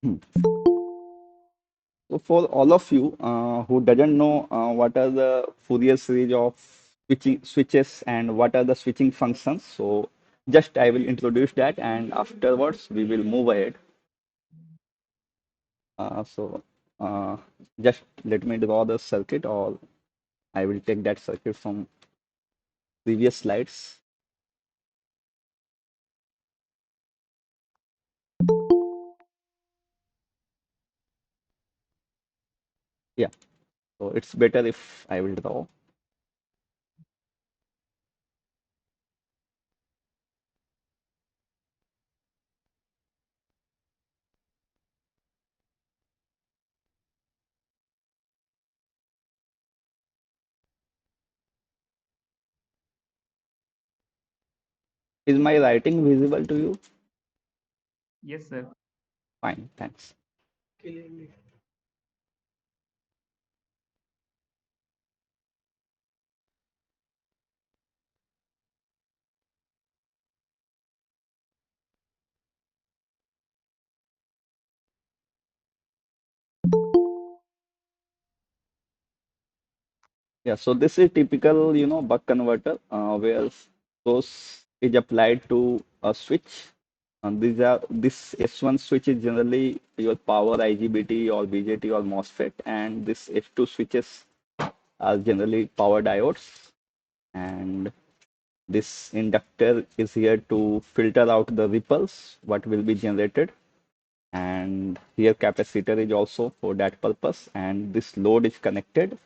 Hmm. So for all of you who doesn't know what are the Fourier series of switching switches and what are the switching functions, so just I will introduce that, and afterwards we will move ahead. So uh, just let me draw the circuit, or I will take that circuit from previous slides. Yeah, so it's better if I will draw. Is my writing visible to you? Yes, sir. Fine, thanks. Yeah, so this is typical, buck converter where source is applied to a switch. And this S1 switch is generally your power IGBT or BJT or MOSFET, and this S2 switches are generally power diodes. And this inductor is here to filter out the ripples what will be generated. And here capacitor is also for that purpose. And this load is connected,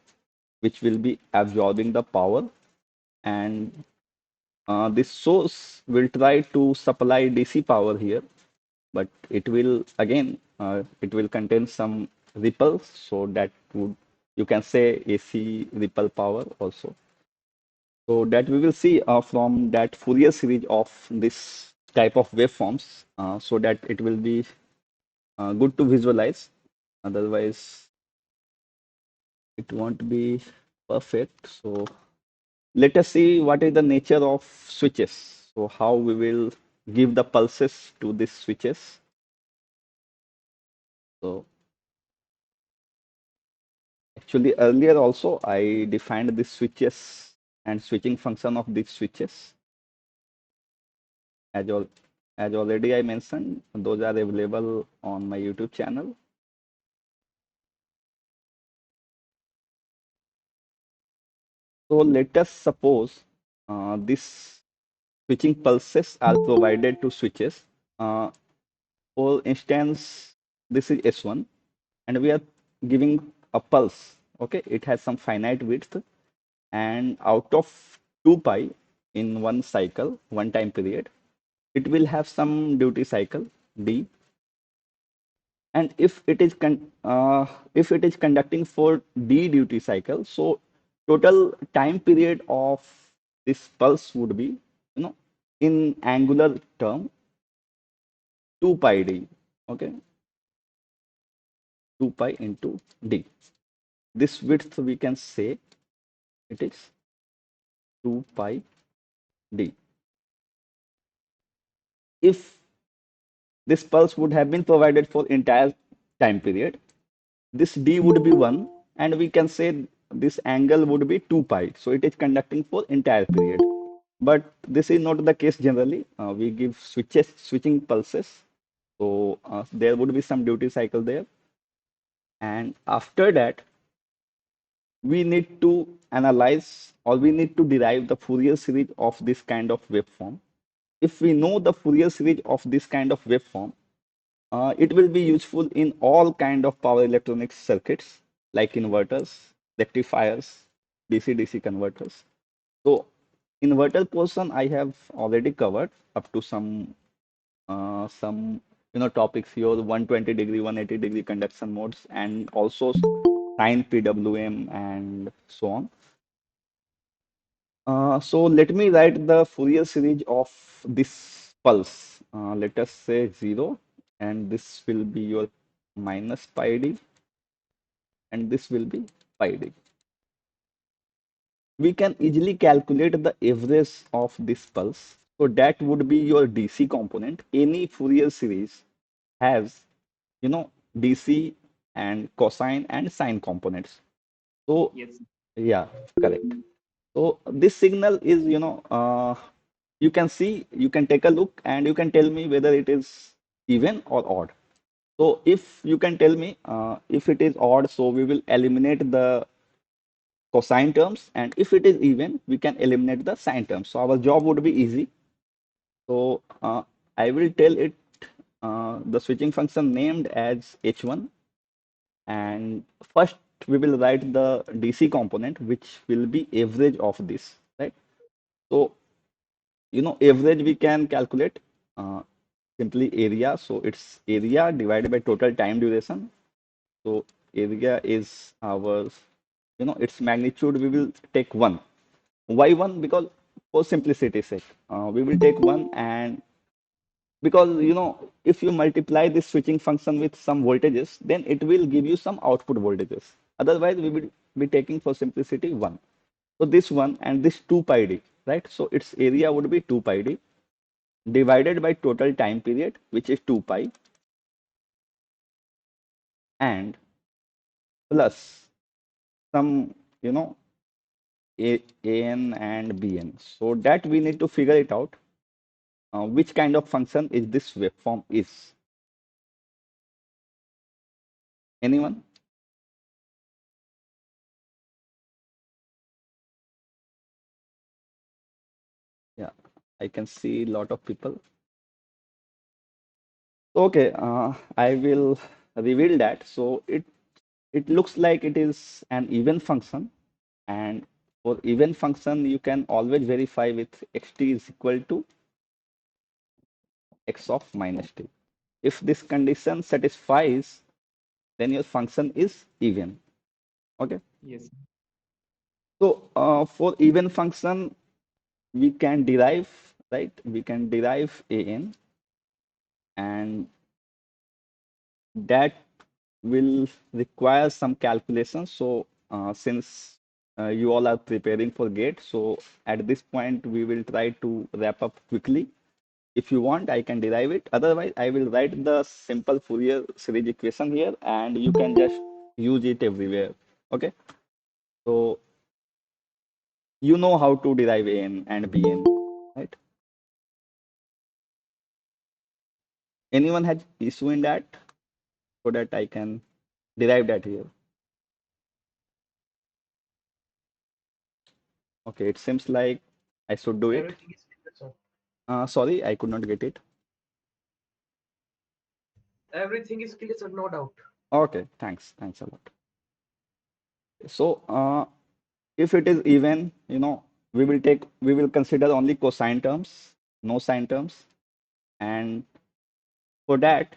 which will be absorbing the power. And this source will try to supply DC power here, but it will again it will contain some ripples, so that would, you can say, AC ripple power also. So that we will see from that Fourier series of this type of waveforms, so that it will be good to visualize. Otherwise, it won't be perfect. So let us see what is the nature of switches. So how we will give the pulses to these switches. So actually earlier also I defined the switches and switching function of these switches as all as already I mentioned. Those are available on my YouTube channel. So let us suppose these switching pulses are provided to switches. Uh, for instance, this is S1, and we are giving a pulse. Okay, it has some finite width, and out of 2 pi in one cycle, one time period, it will have some duty cycle D. And if it is conducting for D duty cycle, so total time period of this pulse would be, in angular term, 2 pi D. Okay, 2 pi into D. This width we can say it is 2 pi D. If this pulse would have been provided for entire time period, this d would be 1, and we can say this angle would be 2 pi. So it is conducting for entire period. But this is not the case generally. We give switching pulses. So there would be some duty cycle there. And after that, we need to analyze, or we need to derive the Fourier series of this kind of waveform. If we know the Fourier series of this kind of waveform, it will be useful in all kind of power electronics circuits like inverters, rectifiers, DC-DC converters. So inverter portion I have already covered up to some topics here, 120-degree, 180-degree conduction modes, and also sine PWM and so on. So let me write the Fourier series of this pulse. Let us say 0, and this will be your minus pi d, and this will be pi d. We can easily calculate the average of this pulse. So that would be your DC component. Any Fourier series has you know, DC and cosine and sine components. So Yes. yeah, correct. So this signal is, you can see, you can take a look and you can tell me whether it is even or odd. So if you can tell me if it is odd, so we will eliminate the cosine terms, and if it is even, we can eliminate the sine terms. So our job would be easy. So I will tell it the switching function named as h1, and first we will write the DC component, which will be average of this, right? So average we can calculate uh, simply area. So it's area divided by total time duration. So area is our, its magnitude. We will take one. Why one? Because for simplicity's sake, we will take one, and because if you multiply this switching function with some voltages, then it will give you some output voltages. Otherwise, we will be taking for simplicity one. So this one and this 2 pi d, right? So its area would be 2 pi d divided by total time period, which is 2 pi, and plus some, you know, an and bn. So that we need to figure it out. Which kind of function is this waveform is? Anyone? Yeah, I can see a lot of people. Okay, I will reveal that. So it looks like it is an even function, and for even function, you can always verify with xt is equal to x of minus t. If this condition satisfies, then your function is even. Okay. Yes. So for even function, we can derive, right? We can derive an, and that will require some calculation. So since you all are preparing for GATE, so at this point we will try to wrap up quickly. If you want, I can derive it. Otherwise, I will write the simple Fourier series equation here, and you can just use it everywhere. Okay. So you know how to derive an and bn, right? Anyone has issue in that, so that I can derive that here? Okay, it seems like I should do it. Everything is clear, sir. Sorry, I could not get it. Everything is clear, sir. No doubt. Okay, thanks a lot. So if it is even, we will consider only cosine terms, no sine terms, and for that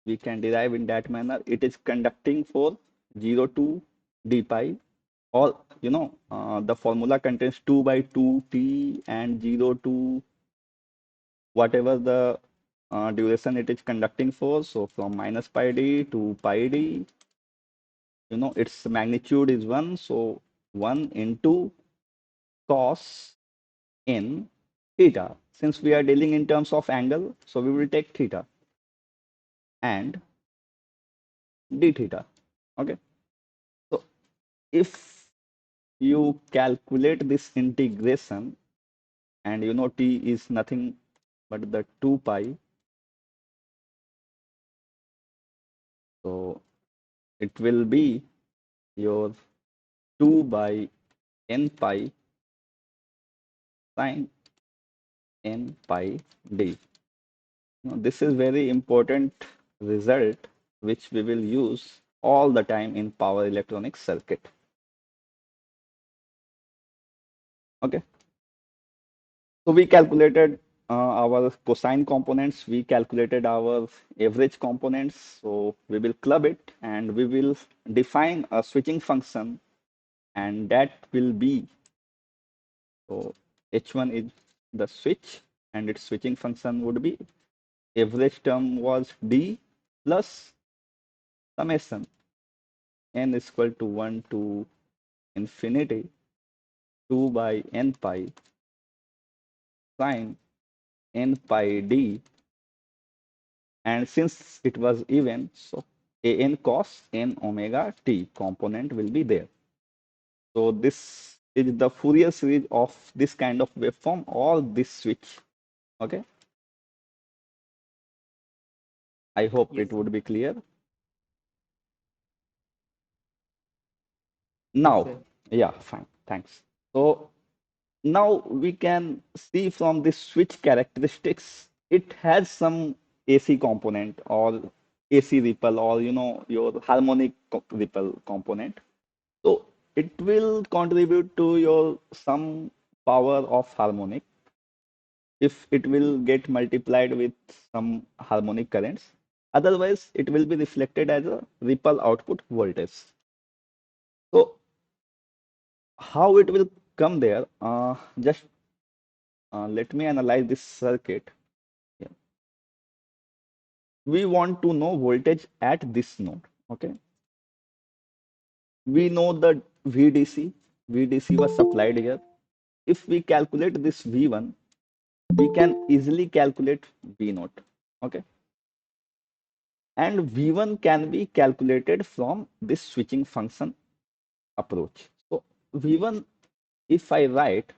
we can derive in that manner. It is conducting for 0 to d pi. All, the formula contains 2 by 2 t and 0 to whatever the duration it is conducting for. So from minus pi d to pi d, its magnitude is 1. So 1 into cos n theta. Since we are dealing in terms of angle, so we will take theta and d theta. Okay. So if you calculate this integration, and t is nothing but the 2 pi, so it will be your 2 by n pi sine n pi d. This is very important result which we will use all the time in power electronic circuit. Okay. So we calculated our cosine components, we calculated our average components. So we will club it and we will define a switching function, and that will be, so H1 is the switch, and its switching function would be average term was D plus summation n is equal to 1 to infinity 2 by n pi sine n pi d, and since it was even, so an cos n omega t component will be there. So this is the Fourier series of this kind of waveform or this switch. Okay, I hope Yes, it sir. would be clear. Yes, Now, sir. yeah, fine, thanks. So now we can see from this switch characteristics, it has some AC component or AC ripple, or your harmonic ripple component. So it will contribute to your some power of harmonic if it will get multiplied with some harmonic currents. Otherwise, it will be reflected as a ripple output voltage. So how it will come there? Just let me analyze this circuit. Yeah. We want to know voltage at this node. Okay. We know that VDC was supplied here. If we calculate this V1, we can easily calculate V0. Okay. And V1 can be calculated from this switching function approach. So V1, if I write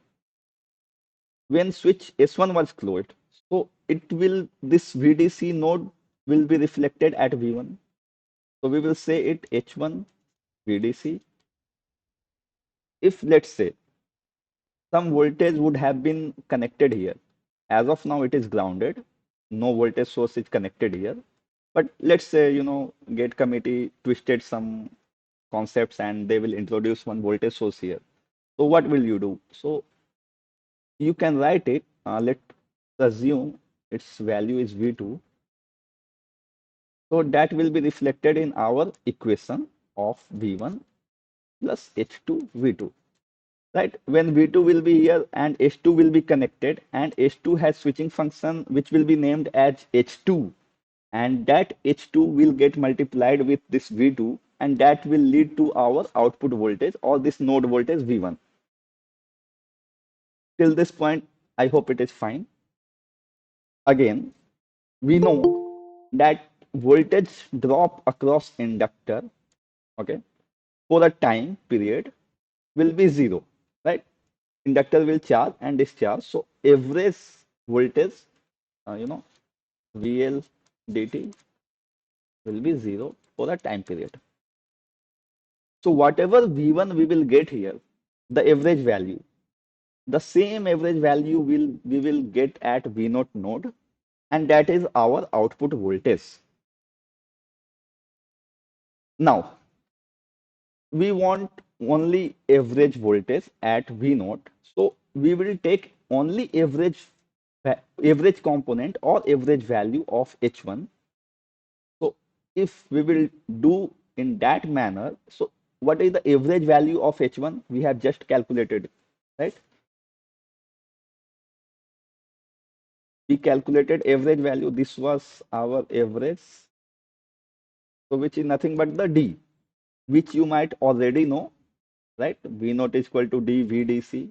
when switch S1 was closed, so it will this VDC node will be reflected at V1. So we will say it H1 VDC. If let's say some voltage would have been connected here. As of now, it is grounded. No voltage source is connected here. But let's say, gate committee twisted some concepts and they will introduce one voltage source here. So what will you do? So you can write it. Let's assume its value is V2. So that will be reflected in our equation of V1 plus H2 V2. Right, when V2 will be here and H2 will be connected, and H2 has switching function which will be named as H2, and that H2 will get multiplied with this V2, and that will lead to our output voltage or this node voltage V1. Till this point, I hope it is fine. Again, we know that voltage drop across inductor, okay, for a time period will be zero, right? Inductor will charge and discharge. So average voltage, uh, you know, VL dt will be zero for a time period. So whatever V1 we will get here, the average value, the same average value we will get at V0 node, and that is our output voltage. Now we want only average voltage at V0, so we will take only average component or average value of H1. So if we will do in that manner, so what is the average value of H1? We have just calculated, right? We calculated average value. This was our average. So which is nothing but the D, which you might already know, right? V naught is equal to D VDC.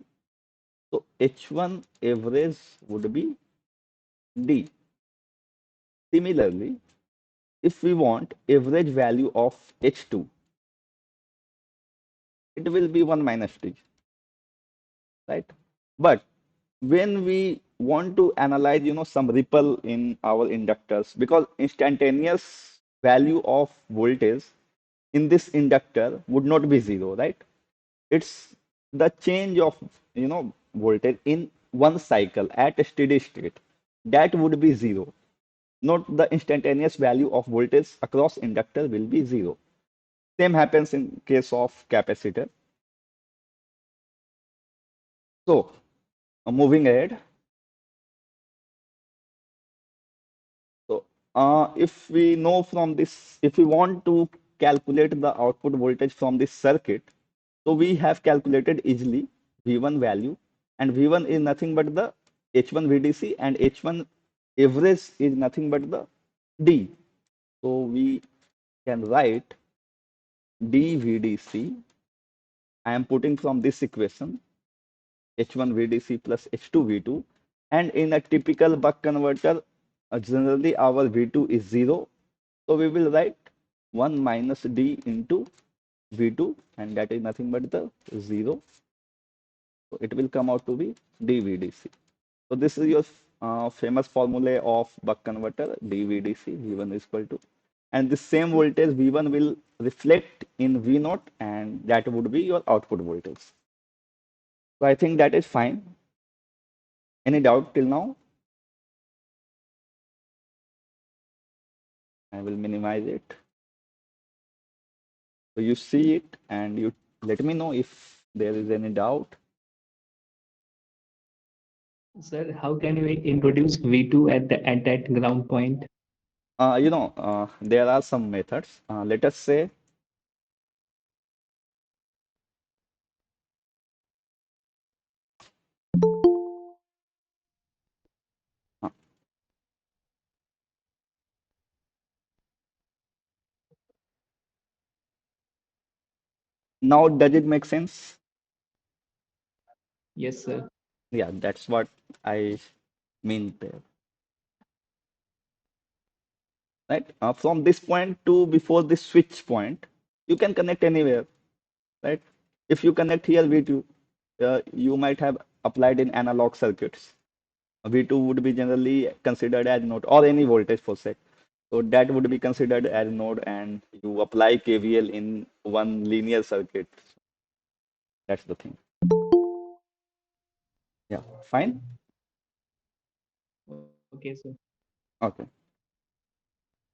So H1 average would be D. Similarly, if we want average value of H2, it will be 1 minus D, right? But when we want to analyze, some ripple in our inductors, because instantaneous value of voltage in this inductor would not be zero, right? It's the change of, voltage in one cycle at a steady state. That would be zero. Not the instantaneous value of voltage across inductor will be zero. Same happens in case of capacitor. So, moving ahead. So, if we know from this, if we want to calculate the output voltage from this circuit, so we have calculated easily V1 value, and V1 is nothing but the H1 VDC, and H1 average is nothing but the D. So we can write D VDC. I am putting from this equation H1 VDC plus H2 V2, And in a typical buck converter, generally our V2 is 0. So we will write 1 minus D into V2, and that is nothing but the 0. So it will come out to be dVdC. So this is your famous formula of buck converter, dVdC, V1 is equal to. And the same voltage V1 will reflect in V0, and that would be your output voltage. So I think that is fine. Any doubt till now? I will minimize it. So you see it and you let me know if there is any doubt. Sir, how can we introduce V2 at that ground point? There are some methods. Let us say uh, now does it make sense? Yes, sir. Yeah, that's what I mean there, right? From this point to before this switch point, you can connect anywhere, right? If you connect here V2, you might have applied in analog circuits. V2 would be generally considered as node or any voltage for say. So that would be considered as node and you apply KVL in one linear circuit. That's the thing. Yeah, fine. Okay, sir. Okay.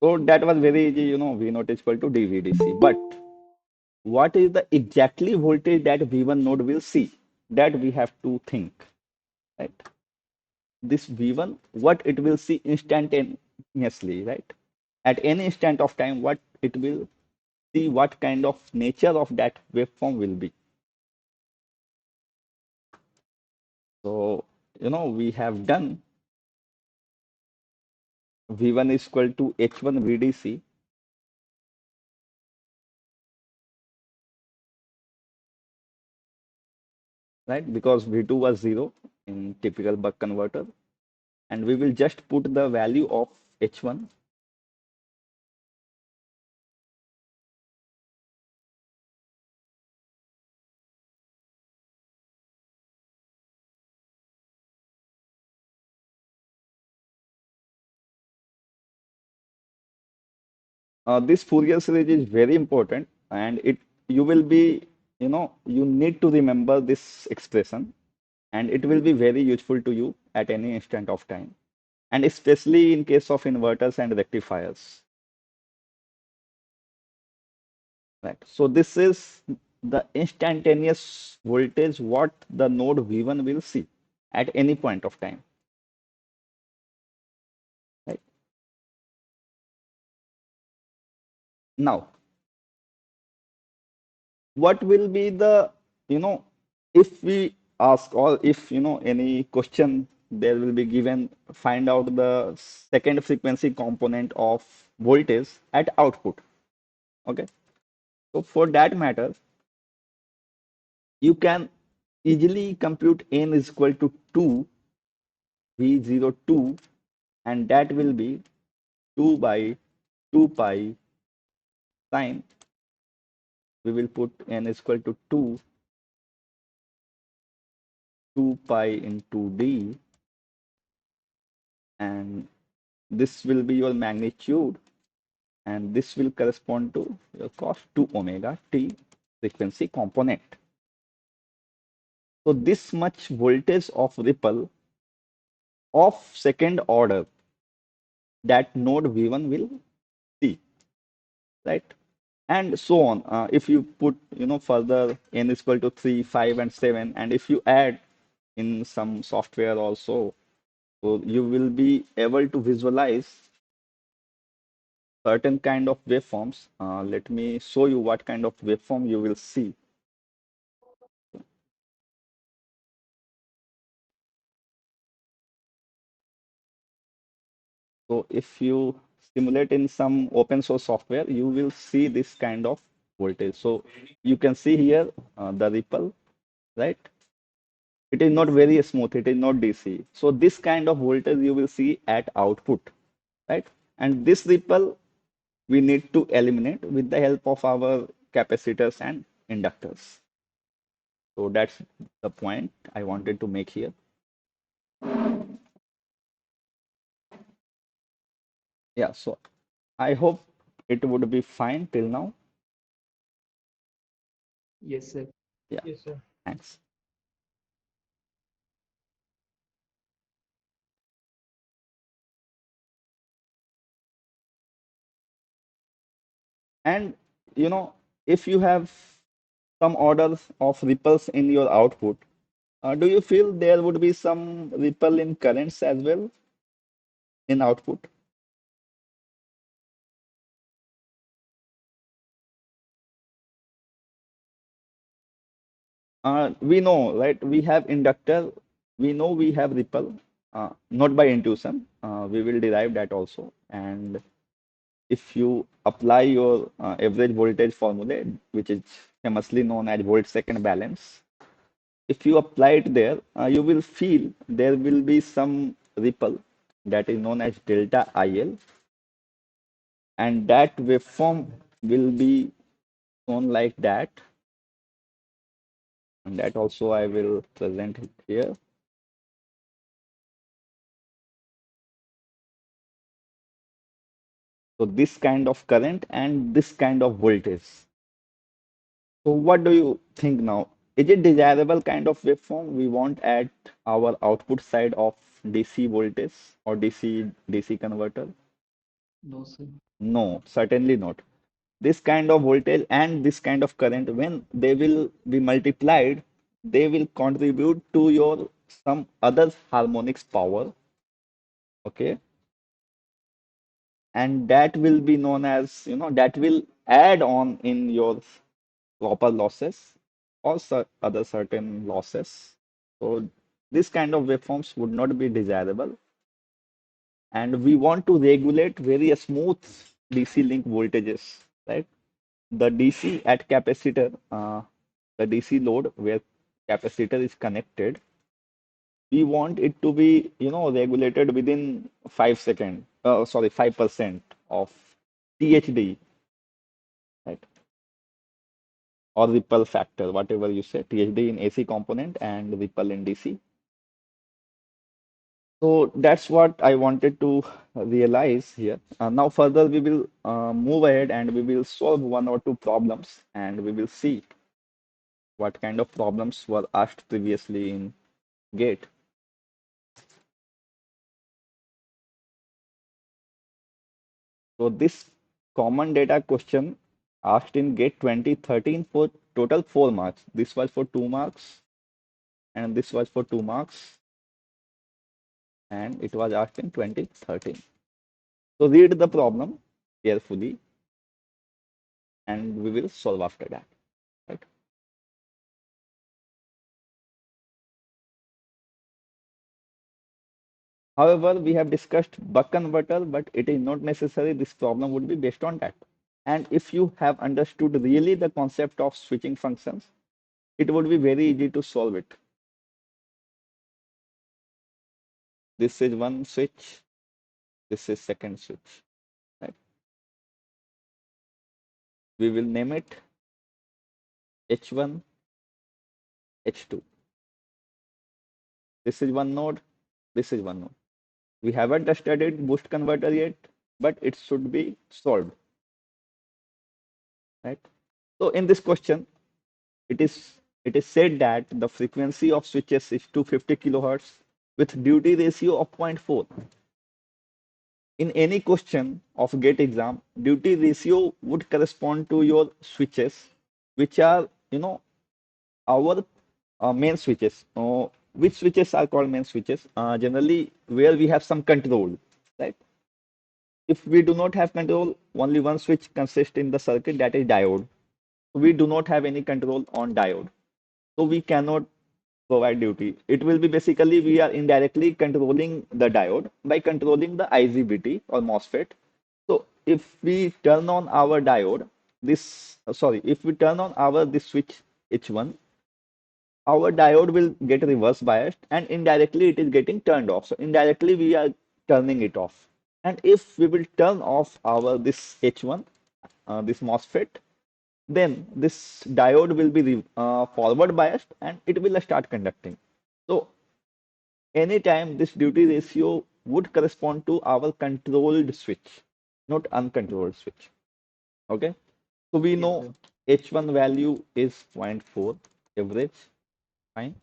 So that was very easy, V naught is equal to dVdC. But what is the exactly voltage that V1 node will see? That we have to think, right? This V1, what it will see instantaneously, right? At any instant of time, what it will see, what kind of nature of that waveform will be. So, we have done V1 is equal to H1 VDC, right? Because V2 was 0 in typical buck converter. And we will just put the value of H1. This Fourier series is very important, and you will be, you need to remember this expression, and it will be very useful to you at any instant of time, and especially in case of inverters and rectifiers. Right. So this is the instantaneous voltage what the node V1 will see at any point of time. Right. Now, what will be the, if we ask or if, any question there will be given, find out the second frequency component of voltage at output. Okay. So for that matter, you can easily compute n is equal to 2 V02, and that will be 2 by 2 pi sine. We will put n is equal to 2 pi into d, and this will be your magnitude, and this will correspond to your cos 2 omega t frequency component. So this much voltage of ripple of second order that node V1 will see, right? And so on. If you put, further n is equal to 3, 5, and 7, and if you add in some software also, so you will be able to visualize certain kind of waveforms. Let me show you what kind of waveform you will see. So if you simulate in some open source software, you will see this kind of voltage. So you can see here the ripple, right? It is not very smooth. It is not DC. So this kind of voltage you will see at output, right? And this ripple we need to eliminate with the help of our capacitors and inductors. So that's the point I wanted to make here. Yeah, so I hope it would be fine till now. Yes, sir. Yeah, Yes, sir. thanks. And if you have some orders of ripples in your output, do you feel there would be some ripple in currents as well in output? We know, right? We have inductor, we know we have ripple, not by intuition. We will derive that also. And if you apply your average voltage formula, which is famously known as volt-second balance, if you apply it there, you will feel there will be some ripple that is known as delta IL, and that waveform will be shown like that, and that also I will present it here. So this kind of current and this kind of voltage. So what do you think now? Is it desirable kind of waveform we want at our output side of DC voltage or DC converter? No, sir. No, certainly not. This kind of voltage and this kind of current, when they will be multiplied, they will contribute to your some other harmonics power, okay? And that will be known as, that will add on in your copper losses or other certain losses. So this kind of waveforms would not be desirable. And we want to regulate very smooth DC link voltages, right? The DC at capacitor, the DC load where capacitor is connected, we want it to be, regulated within 5 second, sorry, 5% of THD, right? Or ripple factor, whatever you say, THD in AC component and ripple in DC. So that's what I wanted to realize here. Now further we will move ahead and we will solve one or two problems and we will see what kind of problems were asked previously in GATE. So this common data question asked in GATE 2013 for total 4 marks. This was for 2 marks and this was for 2 marks and it was asked in 2013. So read the problem carefully and we will solve after that. Right? However, we have discussed buck converter, but it is not necessary this problem would be based on that. And if you have understood really the concept of switching functions, it would be very easy to solve it. This is one switch, this is second switch. Right? We will name it H1, H2. This is one node, this is one node. We haven't studied boost converter yet, but it should be solved. Right? So in this question, it is it is said that the frequency of switches is 250 kilohertz with duty ratio of zero point 0.4. In any question of GATE exam, duty ratio would correspond to your switches, which are our main switches. Which switches are called main switches? Generally, where we have some control, right? If we do not have control, only one switch consists in the circuit, that is diode. We do not have any control on diode. So we cannot provide duty. It will be basically we are indirectly controlling the diode by controlling the IGBT or MOSFET. So if we turn on our diode, if we turn on our this switch H1, our diode will get reverse biased and indirectly it is getting turned off. So indirectly we are turning it off. And if we will turn off our this H1, this MOSFET, then this diode will be forward biased and it will start conducting. So anytime this duty ratio would correspond to our controlled switch, not uncontrolled switch. Okay. So we Yes, know sir. H1 value is zero point 0.4 average. Fine.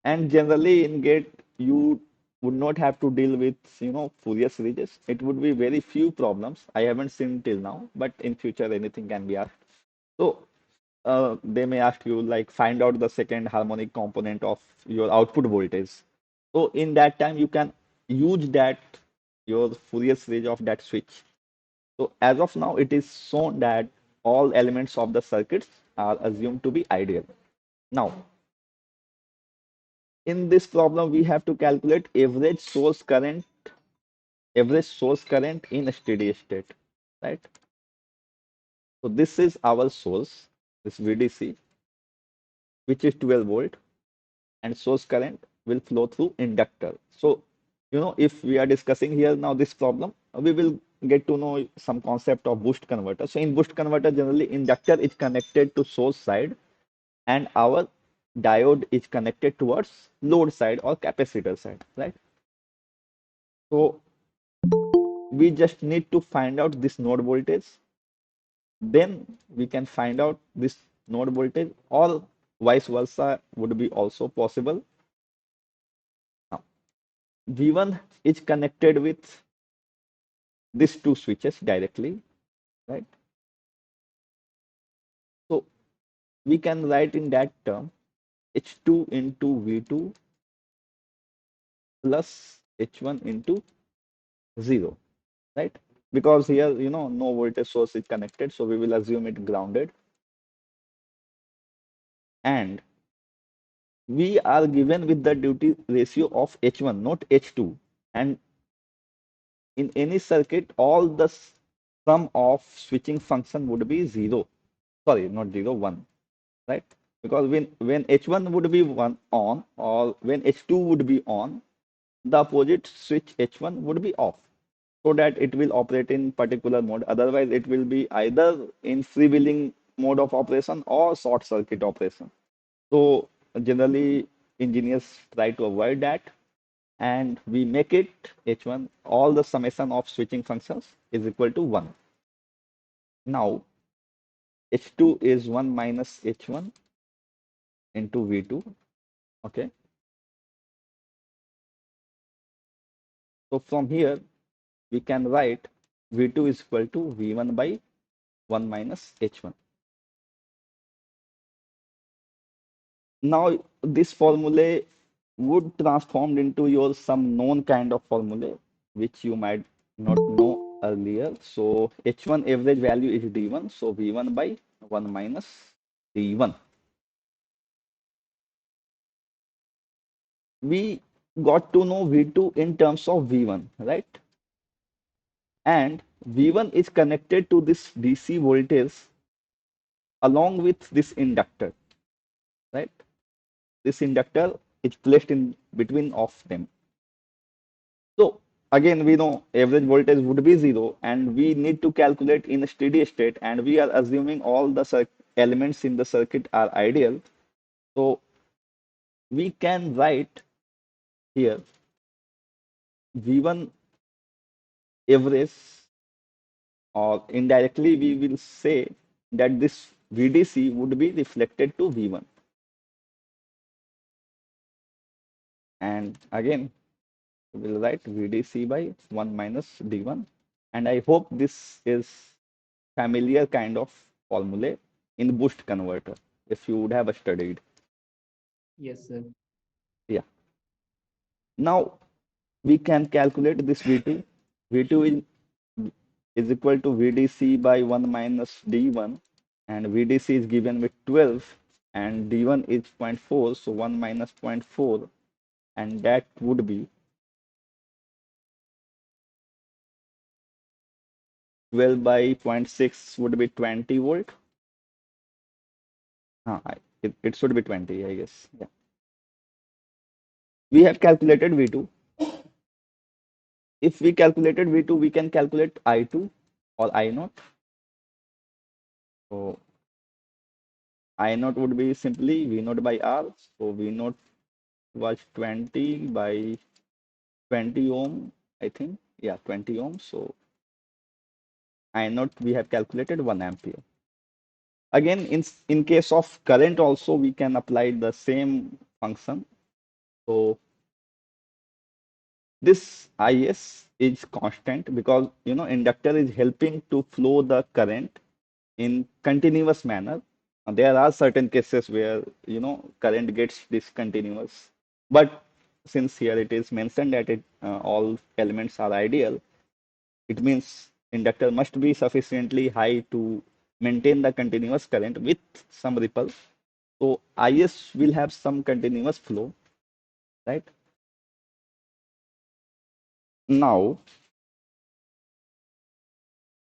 And generally in gate, you would not have to deal with, Fourier series. It would be very few problems. I haven't seen till now, but in future anything can be asked. So they may ask you like find out the second harmonic component of your output voltage. So in that time you can use that your Fourier series of that switch. So as of now, it is shown that all elements of the circuits are assumed to be ideal. Now, in this problem, we have to calculate average source current in a steady state, right? So this is our source, this VDC, which is 12 volt, and source current will flow through inductor. So, if we are discussing here now this problem, we will get to know some concept of boost converter. So in boost converter, generally inductor is connected to source side and our diode is connected towards load side or capacitor side, right? So we just need to find out this node voltage, then we can find out this node voltage, or vice versa would be also possible. Now, V1 is connected with these two switches directly, right? So we can write in that term H2 into V2 plus H1 into 0, right? Because here, no voltage source is connected, so we will assume it grounded. And we are given with the duty ratio of H1, not H2. And in any circuit, all the sum of switching function would be 0. Sorry, not 0, 1, right? Because when H1 would be 1 on or when H2 would be on, the opposite switch H1 would be off so that it will operate in particular mode. Otherwise, it will be either in freewheeling mode of operation or short circuit operation. So generally, engineers try to avoid that, and we make it H1, all the summation of switching functions is equal to 1. Now, H2 is 1 minus H1 into V2. Okay. So from here, we can write V2 is equal to V1 by 1 minus H1. Now, this formula would transform into your some known kind of formula, which you might not know earlier. So H1 average value is D1, so V1 by 1 minus D1. We got to know V2 in terms of V1, right? And V1 is connected to this DC voltage along with this inductor, right? This inductor is placed in between of them. So again, we know average voltage would be 0 and we need to calculate in a steady state, and we are assuming all the elements in the circuit are ideal. So we can write here V1 average, or indirectly we will say that this VDC would be reflected to V1. And again, we will write VDC by 1 minus D1. And I hope this is familiar kind of formula in boost converter if you would have studied. Yes, sir. Yeah. Now we can calculate this V2. V2 is equal to VDC by 1 minus D1, and VDC is given with 12 and D1 is zero point 0.4, so 1 minus zero point 0.4, and that would be 12 by zero point 0.6 would be 20 volt. it should be 20, I guess. Yeah. We have calculated V2. If we calculated V2, we can calculate I2 or I naught. So I naught would be simply V naught by R. So V naught was 20 by 20 ohm, I think. Yeah, 20 ohms. So I naught we have calculated 1 ampere. Again, in case of current also, we can apply the same function. So this Is is constant because inductor is helping to flow the current in continuous manner. There are certain cases where current gets discontinuous, but since here it is mentioned that all elements are ideal, it means inductor must be sufficiently high to maintain the continuous current with some ripple. So Is will have some continuous flow, right? Now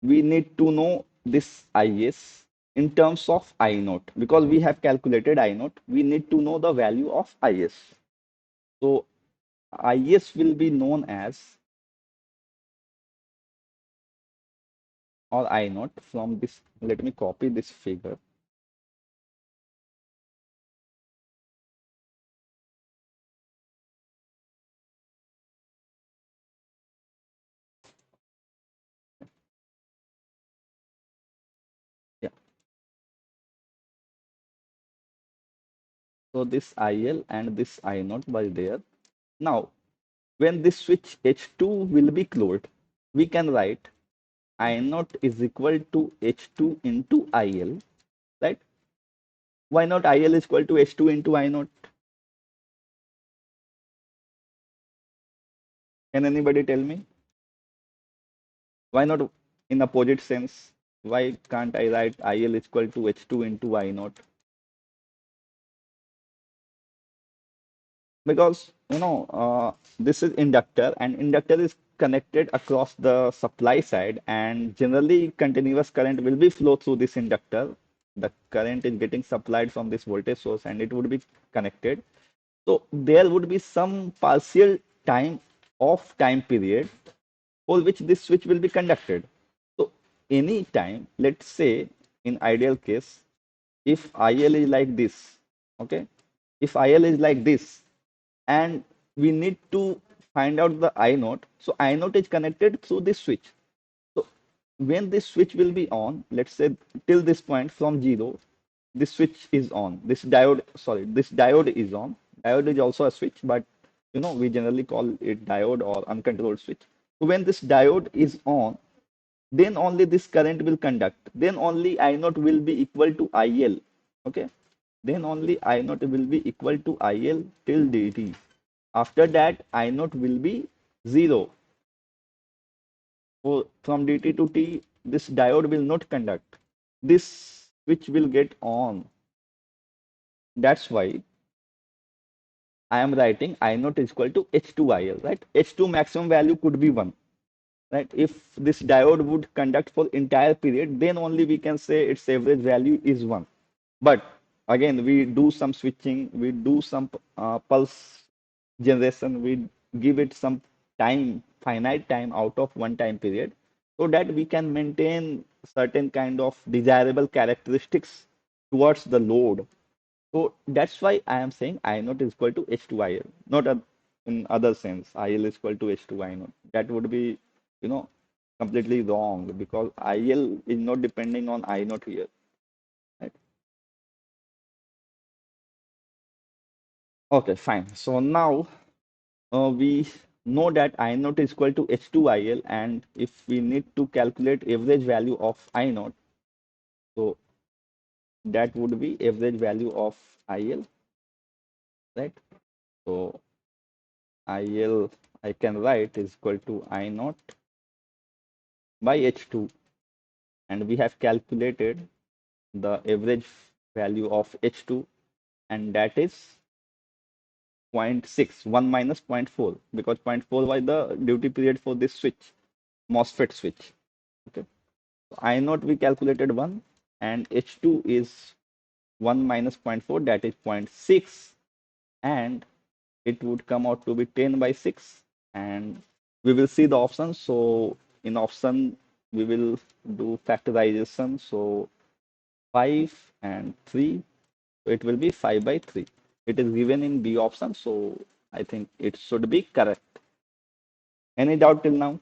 we need to know this Is in terms of I naught because we have calculated I naught. We need to know the value of Is. So Is will be known as or I naught from this. Let me copy this figure. Yeah. So this IL and this I naught was there. Now, when this switch H2 will be closed, we can write I naught is equal to H2 into IL, right? Why not IL is equal to H2 into I naught? Can anybody tell me? Why not in opposite sense? Why can't I write IL is equal to H2 into I naught? Because this is inductor and inductor is connected across the supply side and generally continuous current will be flow through this inductor. The current is getting supplied from this voltage source and it would be connected. So there would be some partial time of time period for which this switch will be conducted. So any time, let's say in ideal case, if IL is like this, okay, if IL is like this, and we need to find out the I naught. So I naught is connected through this switch. So when this switch will be on, let's say till this point from 0, this switch is on. This diode is on. Diode is also a switch, but we generally call it diode or uncontrolled switch. So when this diode is on, then only this current will conduct. Then only I naught will be equal to IL. Okay. Then only I naught will be equal to IL till dt. After that, I naught will be 0. So from dt to t, this diode will not conduct. This switch will get on. That's why I am writing I naught is equal to H2IL, right? H2 maximum value could be 1, right? If this diode would conduct for entire period, then only we can say its average value is 1. But again, we do some switching, we do some pulse generation, we give it some time, finite time out of one time period, so that we can maintain certain kind of desirable characteristics towards the load. So that's why I am saying I naught is equal to H2IL, not in other sense, IL is equal to H2 I naught. That would be, you know, completely wrong because IL is not depending on I naught here. Right? Okay, fine. So now we know that I naught is equal to H2IL, and if we need to calculate average value of I naught, so that would be average value of IL, right? So IL I can write is equal to I naught by H2, and we have calculated the average value of H2, and that is 0.6, 1 minus zero point 0.4, because zero point 0.4 was the duty period for this switch, MOSFET switch. Okay. I naught we calculated 1 and H2 is 1 minus zero point 0.4, that is zero point 0.6, and it would come out to be 10 by 6. And we will see the options. So in option, we will do factorization. So 5 and 3. So it will be 5 by 3. It is given in B option. So I think it should be correct. Any doubt till now?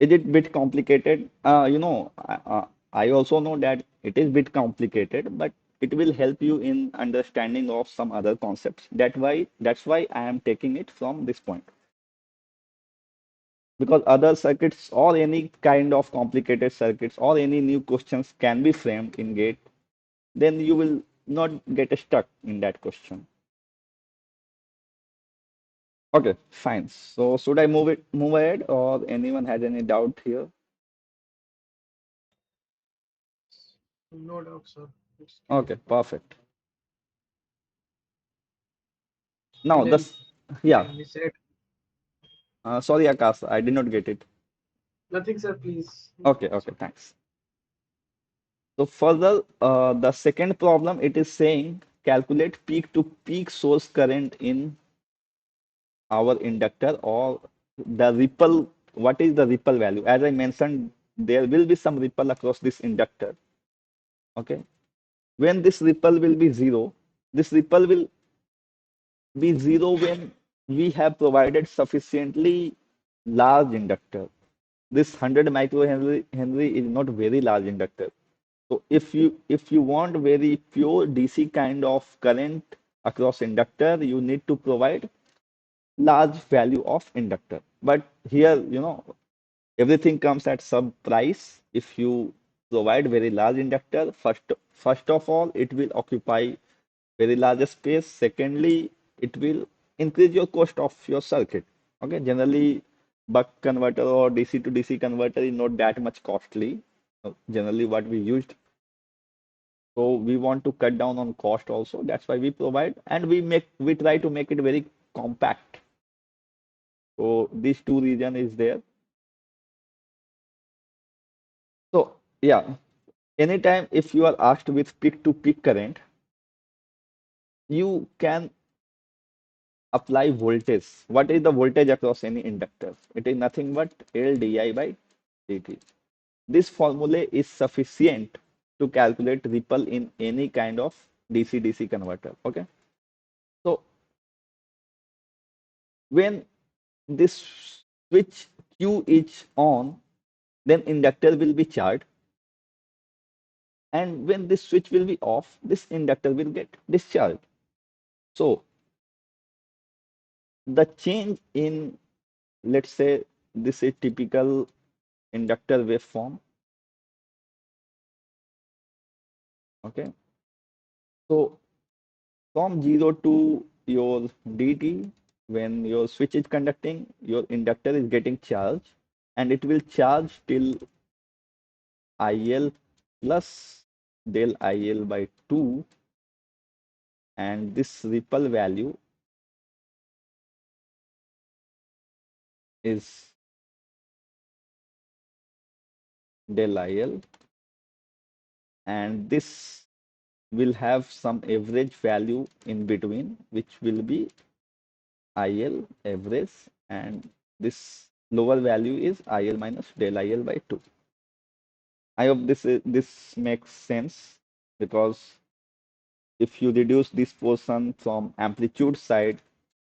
Is it bit complicated? I also know that it is bit complicated, but it will help you in understanding of some other concepts. That's why I am taking it from this point. Because other circuits or any kind of complicated circuits or any new questions can be framed in gate, then you will not get stuck in that question. Okay, fine. So should I move ahead, or anyone has any doubt here? No doubt, sir. It's clear. Okay, perfect. Now And then this, yeah. when we said Sorry, Akash, I did not get it. nothing, sir, please. Okay, It's okay, okay. thanks. So further, the second problem, it is saying calculate peak to peak source current in our inductor, or the ripple. What is the ripple value? As I mentioned, there will be some ripple across this inductor. Okay. When this ripple will be zero, this ripple will be zero when we have provided sufficiently large inductor. This 100 microhenry is not very large inductor. So if you want very pure DC kind of current across inductor, you need to provide large value of inductor. But here, everything comes at some price. If you provide very large inductor, first of all, it will occupy very large space. Secondly, it will increase your cost of your circuit. Okay, generally, buck converter or DC to DC converter is not that much costly. Generally, what we used. So we want to cut down on cost also. That's why we provide, and we try to make it very compact. So these two reason is there. So yeah, anytime if you are asked with peak to peak current, you can apply voltage. What is the voltage across any inductor? It is nothing but L di by dt. This formula is sufficient to calculate ripple in any kind of DC-DC converter. Okay. So when this switch Q is on, then inductor will be charged. And when this switch will be off, this inductor will get discharged. So the change in, let's say, this is typical inductor waveform. Okay. So from 0 to your dt, when your switch is conducting, your inductor is getting charged, and it will charge till IL plus del IL by 2, and this ripple value is del IL, and this will have some average value in between, which will be IL average, and this lower value is IL minus del IL by 2. I hope this makes sense, because if you reduce this portion from amplitude side,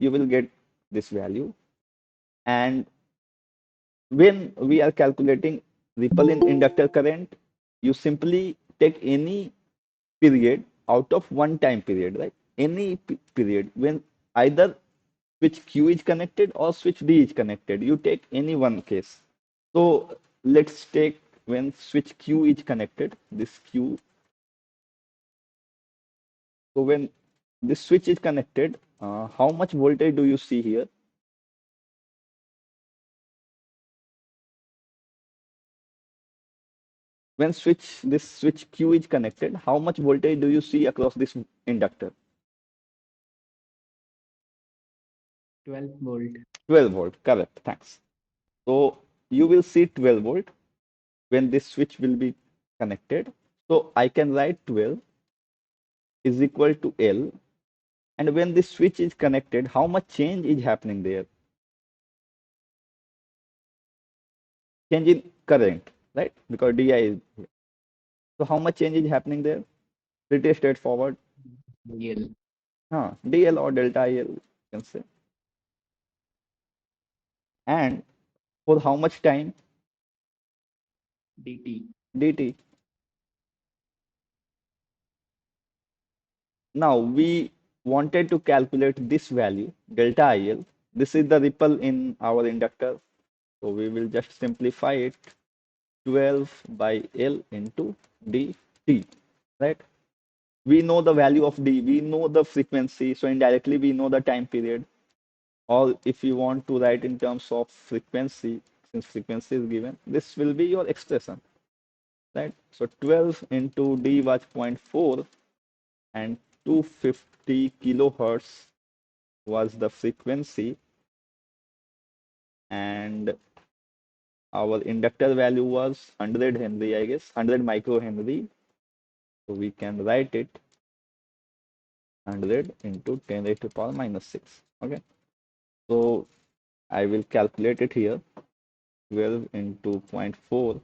you will get this value. And when we are calculating ripple in inductor current, you simply take any period out of one time period, right? Any period when either switch Q is connected or switch D is connected. You take any one case. So let's take when switch Q is connected, this Q. So when this switch is connected, how much voltage do you see here? When this switch Q is connected, how much voltage do you see across this inductor? 12 volt. 12 volt, correct, thanks. So you will see 12 volt when this switch will be connected. So I can write 12 is equal to L. And when this switch is connected, how much change is happening there? Change in current, right? Because DI is. So how much change is happening there? Pretty straightforward. L DL or delta IL, you can say. And for how much time? dt. DT. Now we wanted to calculate this value, delta IL. This is the ripple in our inductor. So we will just simplify it 12 by L into dt, right? We know the value of D, we know the frequency, so indirectly we know the time period. Or if you want to write in terms of frequency, since frequency is given, this will be your expression, right? So 12 into D was zero point 0.4 and 250 kilohertz was the frequency, and our inductor value was 100 Henry, I guess, 100 microhenry. So we can write it 100 into 10 raised to power minus 6. Okay. So I will calculate it here. 12 into zero point 0.4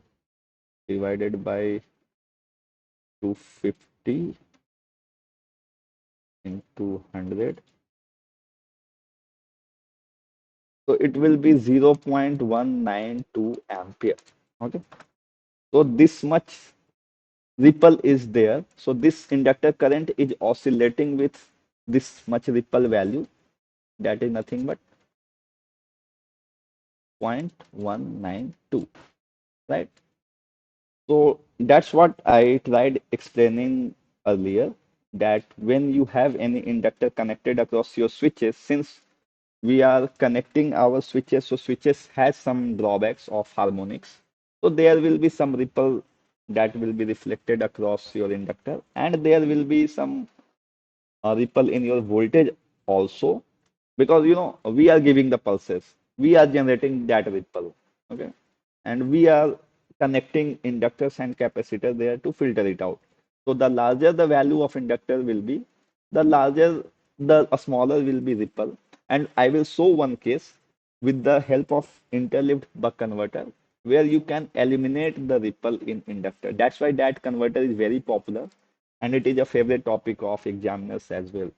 divided by 250 into 100. So it will be 0.192 ampere. Okay. So this much ripple is there. So this inductor current is oscillating with this much ripple value. That is nothing but 0.192, right? So that's what I tried explaining earlier, that when you have any inductor connected across your switches, since we are connecting our switches, so switches has some drawbacks of harmonics. So there will be some ripple that will be reflected across your inductor, and there will be some ripple in your voltage also, because we are giving the pulses, we are generating that ripple, okay, and we are connecting inductors and capacitor there to filter it out. So the larger the value of inductor will be, the larger the smaller will be ripple. And I will show one case with the help of interleaved buck converter, where you can eliminate the ripple in inductor. That's why that converter is very popular, and it is a favorite topic of examiners as well.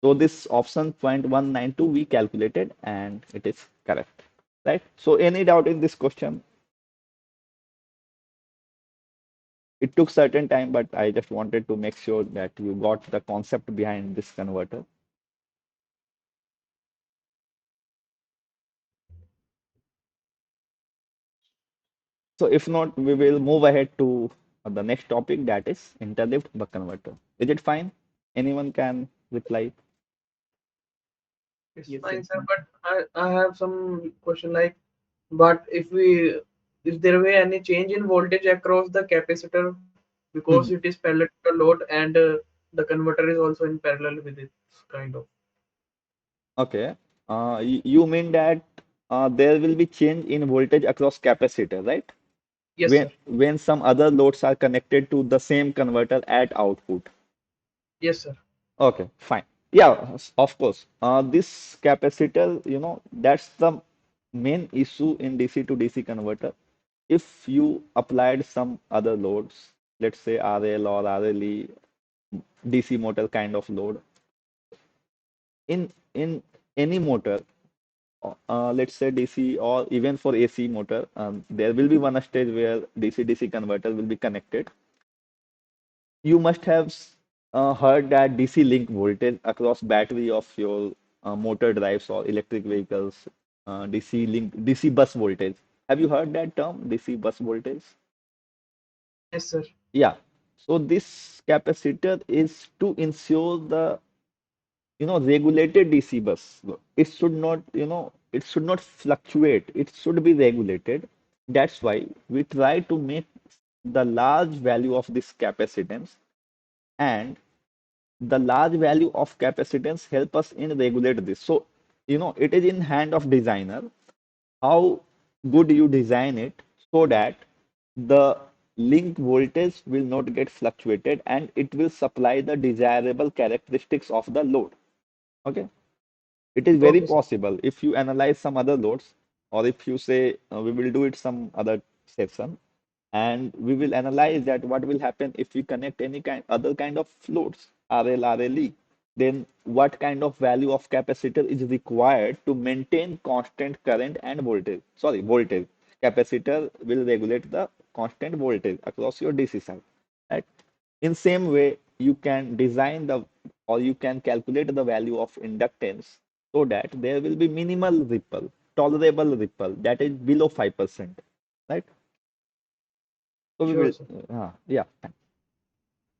So this option 0.192 we calculated and it is correct, right? So any doubt in this question? It took certain time, but I just wanted to make sure that you got the concept behind this converter. So if not, we will move ahead to the next topic, that is interleaved buck converter. Is it fine? Anyone can reply. It's Yes, fine, sir. sir. But I have some question like, but if there were any change in voltage across the capacitor because it Mhm. is parallel to the load and the converter is also in parallel with it, kind of. Okay. You mean that there will be change in voltage across capacitor, right? Yes, when sir. when some other loads are connected to the same converter at output. Yes, sir. Okay, fine. Yeah, of course. This capacitor, that's the main issue in DC to DC converter. If you applied some other loads, let's say RL or RLE, DC motor kind of load, in any motor, let's say DC or even for AC motor, there will be one stage where DC-DC converter will be connected. You must have heard that DC link voltage across battery of your motor drives or electric vehicles, DC link, DC bus voltage. Have you heard that term, DC bus voltage? Yes, sir. Yeah. So this capacitor is to ensure the regulated DC bus. It should not, it should not fluctuate. It should be regulated. That's why we try to make the large value of this capacitance, and the large value of capacitance help us in regulate this. So it is in hand of designer how good you design it, so that the link voltage will not get fluctuated and it will supply the desirable characteristics of the load. Okay. It is very Okay, sir. possible if you analyze some other loads, or if you say we will do it some other session, and we will analyze that what will happen if we connect any kind other kind of loads, RL, RLE, then what kind of value of capacitor is required to maintain constant current and voltage. Sorry, voltage. Capacitor will regulate the constant voltage across your DC side. Right? In same way, you can design the or you can calculate the value of inductance so that there will be minimal ripple, tolerable ripple that is below 5%. Right? So we Sure, will, sir. yeah.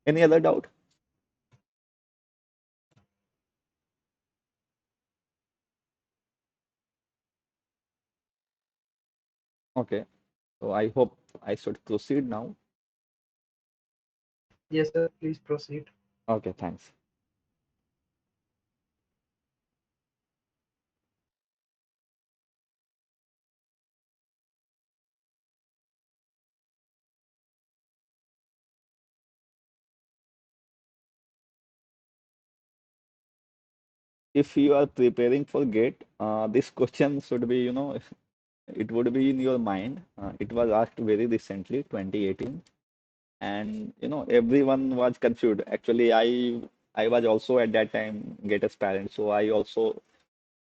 Any other doubt? Okay. So I hope I should proceed now. Yes, sir. Please proceed. Okay, thanks. If you are preparing for GATE, this question should be, it would be in your mind. It was asked very recently, 2018, and everyone was confused. Actually, I was also at that time GATE aspirant, so I also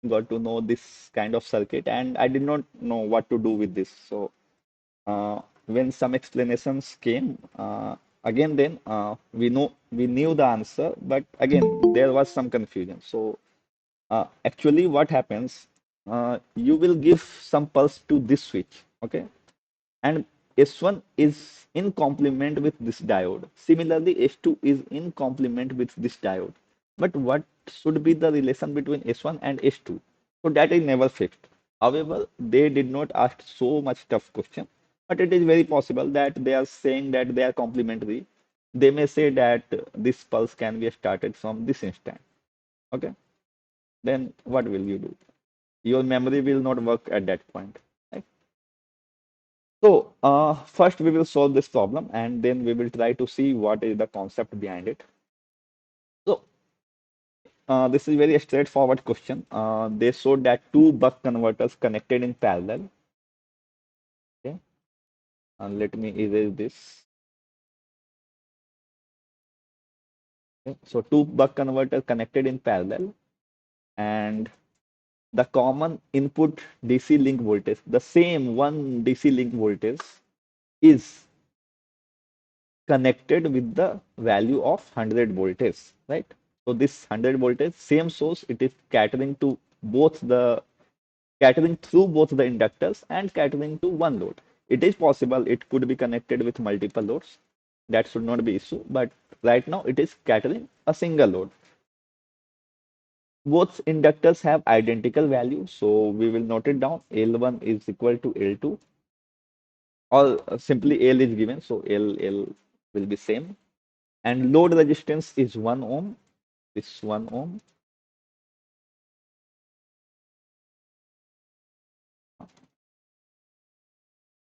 got to know this kind of circuit, and I did not know what to do with this. So when some explanations came, again then we knew the answer, but again there was some confusion. So actually what happens, you will give some pulse to this switch, okay, and S1 is in complement with this diode. Similarly, S2 is in complement with this diode. But what should be the relation between S1 and S2? So that is never fixed. However, they did not ask so much tough question, but it is very possible that they are saying that they are complementary. They may say that this pulse can be started from this instant. Okay, then what will you do? Your memory will not work at that point. Right? So, first we will solve this problem and then we will try to see what is the concept behind it. So, this is very straightforward question. They showed that two buck converters connected in parallel. Okay, let me erase this. Okay. So, two buck converters connected in parallel, and the common input DC link voltage, the same one DC link voltage, is connected with the value of 100 voltage, right? So this 100 voltage, same source, it is catering through both the inductors and catering to one load. It is possible it could be connected with multiple loads. That should not be issue, but right now it is catering a single load. Both inductors have identical value, so we will note it down. L1 is equal to L2, or simply L is given, so L will be same. And load resistance is 1 ohm. This 1 ohm.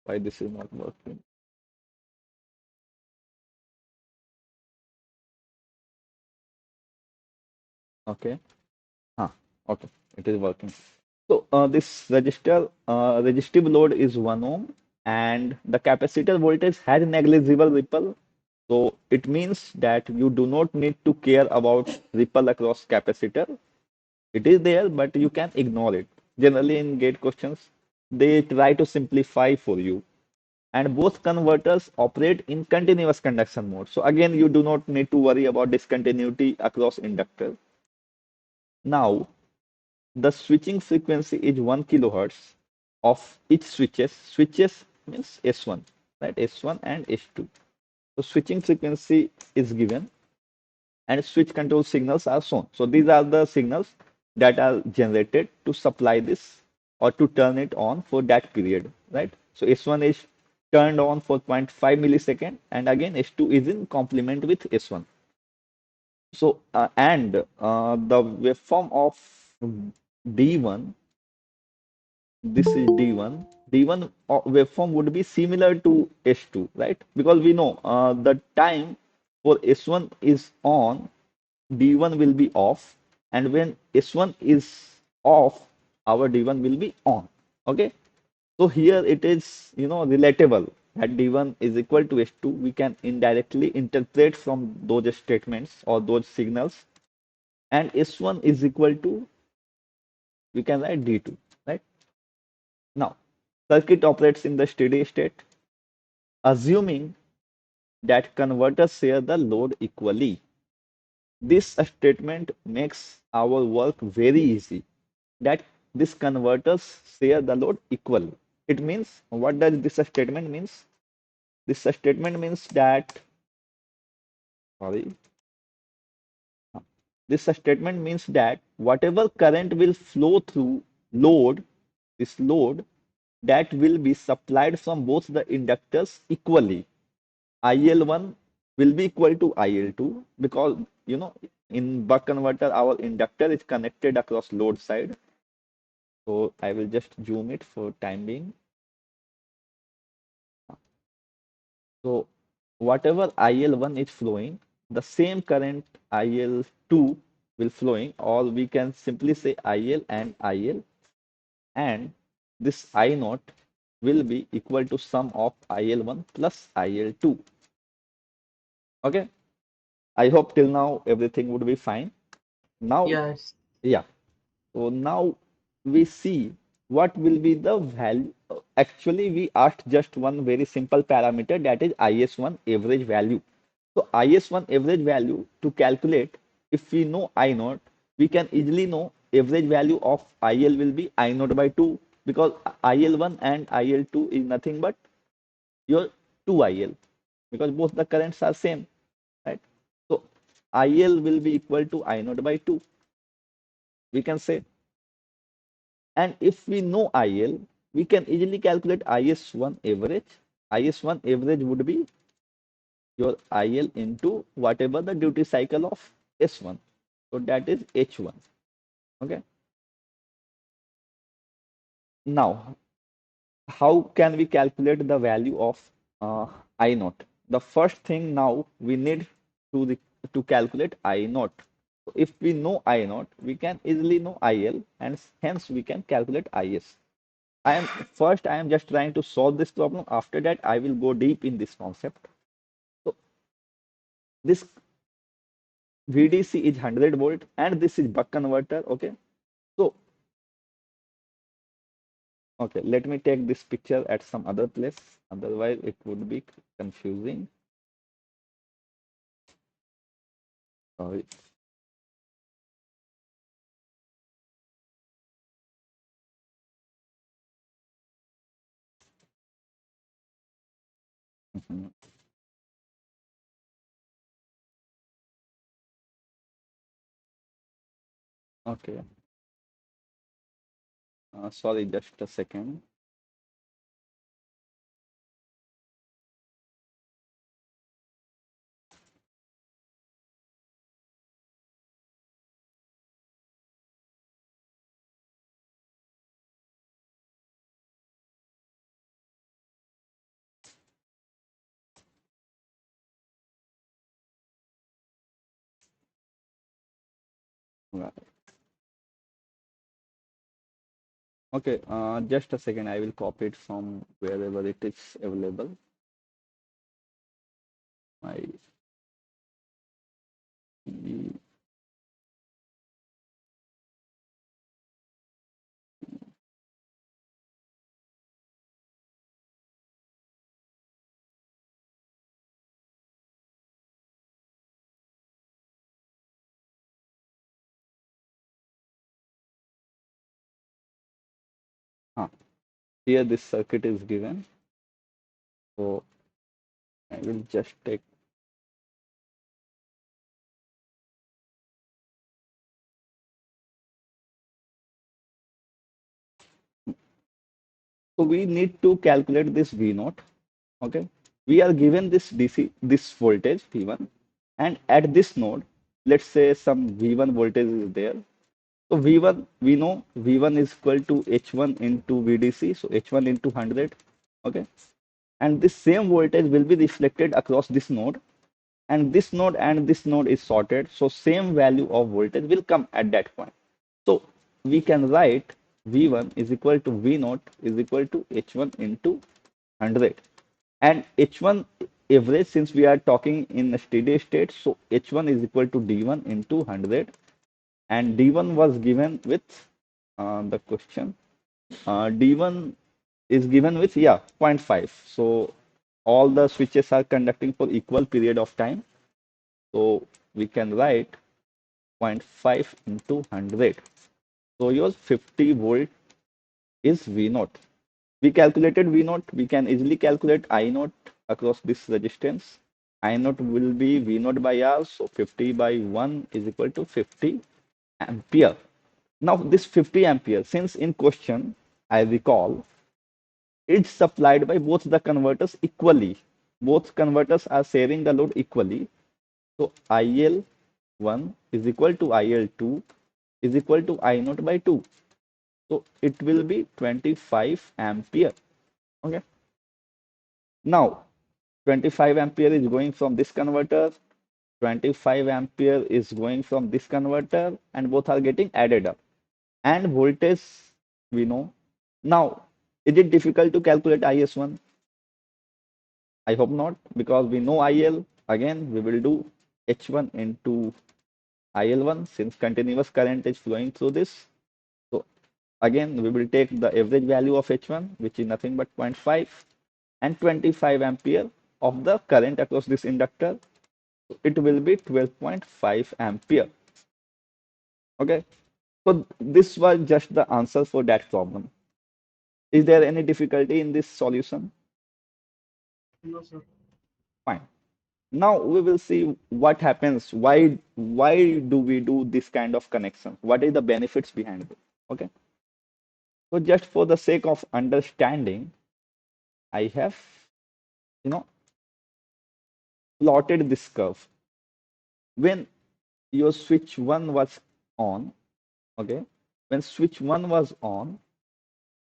Why this is not working? Okay. Huh. Okay. It is working. So this resistive load is 1 ohm, and the capacitor voltage has negligible ripple. So it means that you do not need to care about ripple across capacitor. It is there, but you can ignore it. Generally, in gate questions, they try to simplify for you. And both converters operate in continuous conduction mode. So again, you do not need to worry about discontinuity across inductor. Now, the switching frequency is 1 kilohertz of each switches. Switches means S1, right? S1 and S2. So switching frequency is given and switch control signals are shown. So these are the signals that are generated to supply this or to turn it on for that period, right? So S1 is turned on for zero point 0.5 millisecond, and again S2 is in complement with S1. So and the waveform of D1 this is D1. D1 waveform would be similar to S2, right? Because we know the time for S1 is on, D1 will be off, and when S1 is off, our D1 will be on. Okay, so here it is, relatable that D1 is equal to S2. We can indirectly interpret from those statements or those signals, and S1 is equal to, we can write D2, right? Now, circuit operates in the steady state, assuming that converters share the load equally. This statement makes our work very easy. That these converters share the load equally. It means, what does this statement means? This statement means that, sorry, this statement means that whatever current will flow through load, this load, that will be supplied from both the inductors equally. IL1 will be equal to IL2 because, in buck converter, our inductor is connected across load side. So I will just zoom it for time being. So whatever IL1 is flowing, the same current IL2 will flowing, or we can simply say IL and IL, and this I naught will be equal to sum of IL1 plus IL2. Okay, I hope till now everything would be fine. Now, Yes. yeah. So now we see what will be the value. Actually, we asked just one very simple parameter, that is IS1 average value. So IS1 average value to calculate, if we know I naught, we can easily know average value of IL will be I naught by 2, because IL1 and IL2 is nothing but your 2IL, because both the currents are same, right? So IL will be equal to I naught by 2, we can say. And if we know IL, we can easily calculate IS1 average. IS1 average would be your IL into whatever the duty cycle of S1. So that is H1. Okay. Now, how can we calculate the value of I naught? The first thing now we need to to calculate I naught. So if we know I naught, we can easily know IL, and hence we can calculate IS. I am just trying to solve this problem. After that, I will go deep in this concept. So this VDC is 100 volt and this is buck converter. Okay. So, okay, let me take this picture at some other place. Otherwise, it would be confusing. Sorry. Mhm. Okay. Sorry, just a second. Right. Okay, just a second. I will copy it from wherever it is available. My huh. Here this circuit is given. So I will just take. So we need to calculate this V naught. Okay, we are given this DC, this voltage V1, and at this node, let's say some V1 voltage is there. So V1, we know V1 is equal to H1 into VDC, so H1 into 100, okay? And this same voltage will be reflected across this node, and this node is sorted, so same value of voltage will come at that point. So we can write V1 is equal to V naught is equal to H1 into 100. And H1 average, since we are talking in a steady state, so H1 is equal to D1 into 100. And D1 was given with the question. D1 is given with, yeah, zero point 0.5. So all the switches are conducting for equal period of time. So we can write 0.5 into 100. So your 50 volt is V naught. We calculated V naught. We can easily calculate I naught across this resistance. I naught will be V naught by R. So 50 by 1 is equal to 50 ampere. Now this 50 ampere, since in question, I recall, it's supplied by both the converters equally. Both converters are sharing the load equally. So IL1 is equal to IL2 is equal to I naught by 2. So it will be 25 ampere. Okay. Now 25 ampere is going from this converter, 25 ampere is going from this converter, and both are getting added up. And voltage we know. Now, is it difficult to calculate IS1? I hope not, because we know IL. Again, we will do H1 into IL1 since continuous current is flowing through this. So again, we will take the average value of H1, which is nothing but zero point 0.5, and 25 ampere of the current across this inductor. So it will be 12.5 ampere. Okay. So this was just the answer for that problem. Is there any difficulty in this solution? No, sir. Fine. Now we will see what happens. Why do we do this kind of connection? What is the benefits behind it? Okay. So just for the sake of understanding, I have, you know, plotted this curve. When your switch 1 was on, okay, when switch 1 was on,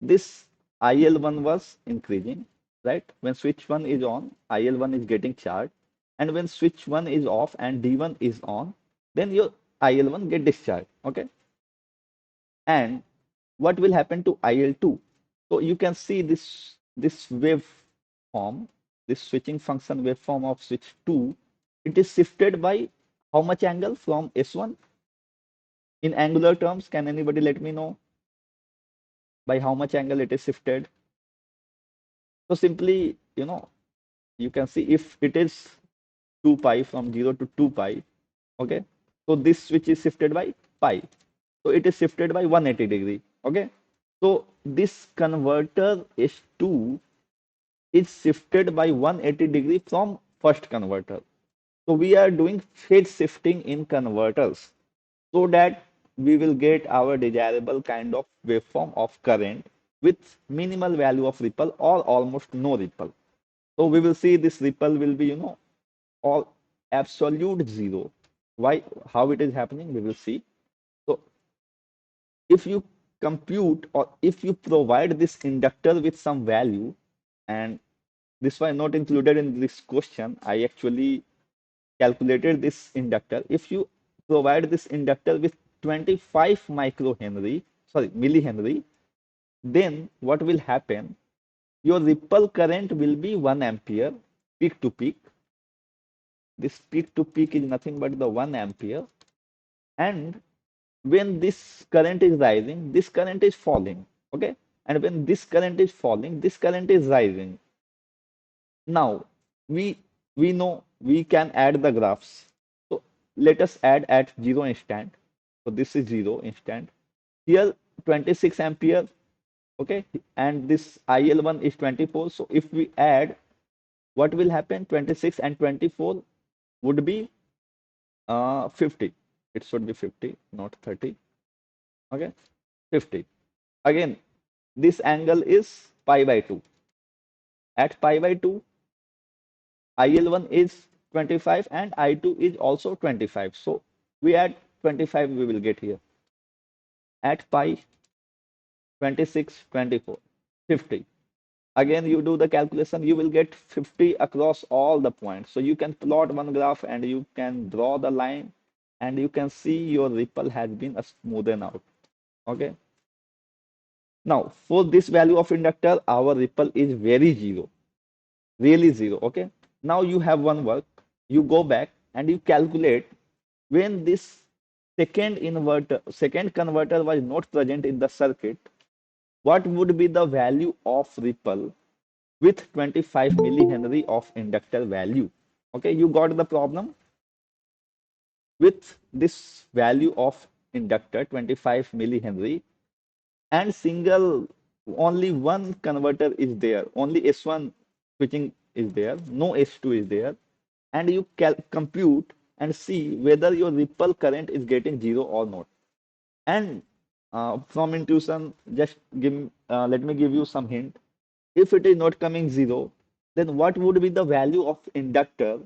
this IL1 was increasing, right? When switch 1 is on, IL1 is getting charged. And when switch 1 is off and D1 is on, then your IL1 get discharged, okay? And what will happen to IL2? So you can see this waveform, this switching function waveform of switch 2, it is shifted by how much angle from S1? In angular terms, can anybody let me know by how much angle it is shifted? So simply, you can see if it is 2 pi from 0 to 2 pi, okay? So this switch is shifted by pi. So it is shifted by 180 degree, okay? So this converter S2 is shifted by 180 degree from first converter. So we are doing phase shifting in converters so that we will get our desirable kind of waveform of current with minimal value of ripple or almost no ripple. So we will see this ripple will be, all absolute zero. Why? How it is happening? We will see. So if you compute or if you provide this inductor with some value, and this was not included in this question, I actually calculated this inductor. If you provide this inductor with 25 microhenry, sorry, millihenry, then what will happen? Your ripple current will be 1 ampere peak to peak. This peak to peak is nothing but the 1 ampere. And when this current is rising, this current is falling. Okay. And when this current is falling, this current is rising. Now we know we can add the graphs. So let us add at 0 instant. So this is 0 instant. Here 26 ampere. Okay. And this IL1 is 24. So if we add, what will happen? 26 and 24 would be 50. It should be 50, not 30. Okay. 50. Again, this angle is pi by 2. At pi by 2, IL1 is 25 and I2 is also 25. So we add 25, we will get here. at pi 26, 24, 50. Again, you do the calculation, you will get 50 across all the points. So you can plot one graph and you can draw the line and you can see your ripple has been smoothened out. Okay. Now, for this value of inductor, our ripple is very zero, really zero. Okay. Now you have one work. You go back and you calculate when this second converter was not present in the circuit, what would be the value of ripple with 25 millihenry of inductor value. Okay, you got the problem with this value of inductor 25 millihenry and single only one converter is there, only S1 switching is there, no S2 is there, and you compute and see whether your ripple current is getting zero or not. And from intuition, just let me give you some hint. If it is not coming zero, then what would be the value of inductor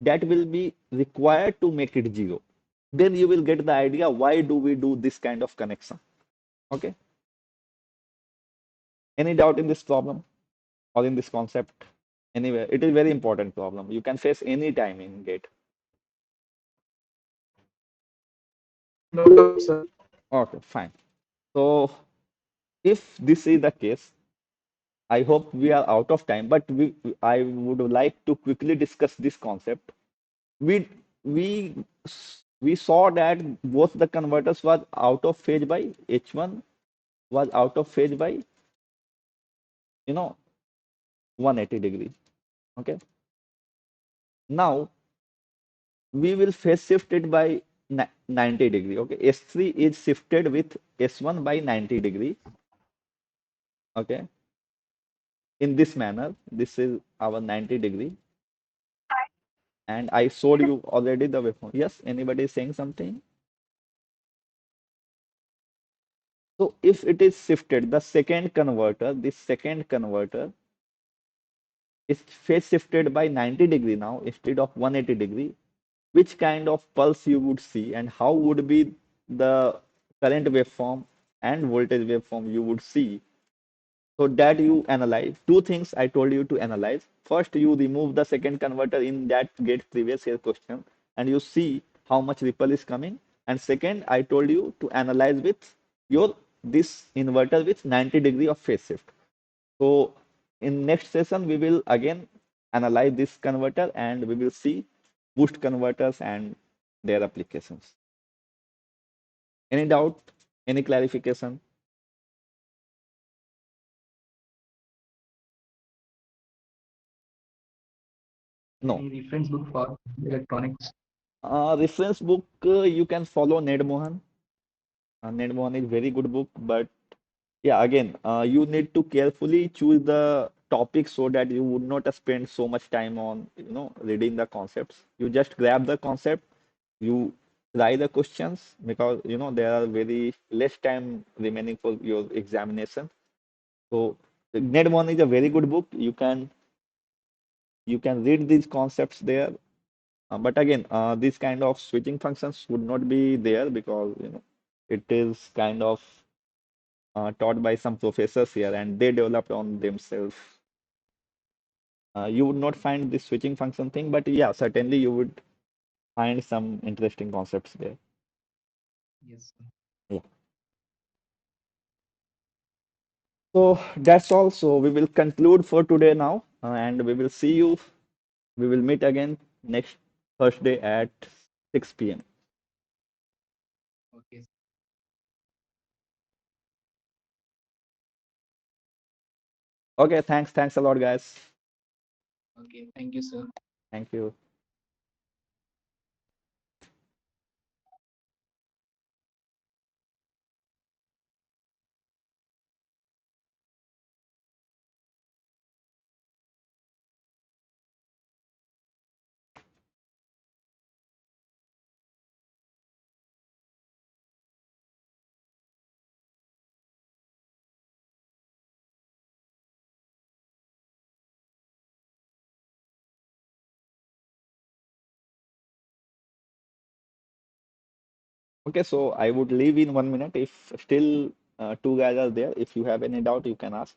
that will be required to make it zero? Then you will get the idea why do we do this kind of connection. Okay. Any doubt in this problem or in this concept? Anyway, it is very important problem. You can face any time in gate. No doubt, sir. Okay, fine. So if this is the case, I hope we are out of time, but I would like to quickly discuss this concept. We we we saw that both the converters was out of phase by H1 was out of phase by you know 180 degree. Okay. Now we will phase shift it by 90 degree. Okay. S3 is shifted with S1 by 90 degree. Okay. In this manner, this is our 90 degree. And I showed you already the waveform. Yes, anybody is saying something? So if it is shifted, the second converter, this second converter is phase shifted by 90 degree now instead of 180 degree, which kind of pulse you would see and how would be the current waveform and voltage waveform you would see. So that you analyze. Two things I told you to analyze. First, you remove the second converter in that gate previous year question and you see how much ripple is coming. And second, I told you to analyze with your this inverter with 90 degree of phase shift. So in next session, we will again analyze this converter and we will see boost converters and their applications. Any doubt? Any clarification? No. Any reference book for electronics? Reference book, you can follow Ned Mohan. Ned Mohan is very good book, but yeah, again, you need to carefully choose the topic so that you would not spend so much time on, reading the concepts. You just grab the concept, you try the questions because, there are very less time remaining for your examination. So Ned Mohan is a very good book. You can read these concepts there. But again, these kind of switching functions would not be there because it is kind of taught by some professors here and they developed on themselves. You would not find this switching function thing, but yeah, certainly you would find some interesting concepts there. Yes, sir. Yeah. So that's all. So we will conclude for today now, and we will see you. We will meet again next Thursday at 6 p.m. Okay. Okay, thanks. Thanks a lot, guys. Okay. Thank you, sir. Thank you. Okay, so I would leave in 1 minute. If still two guys are there, if you have any doubt, you can ask.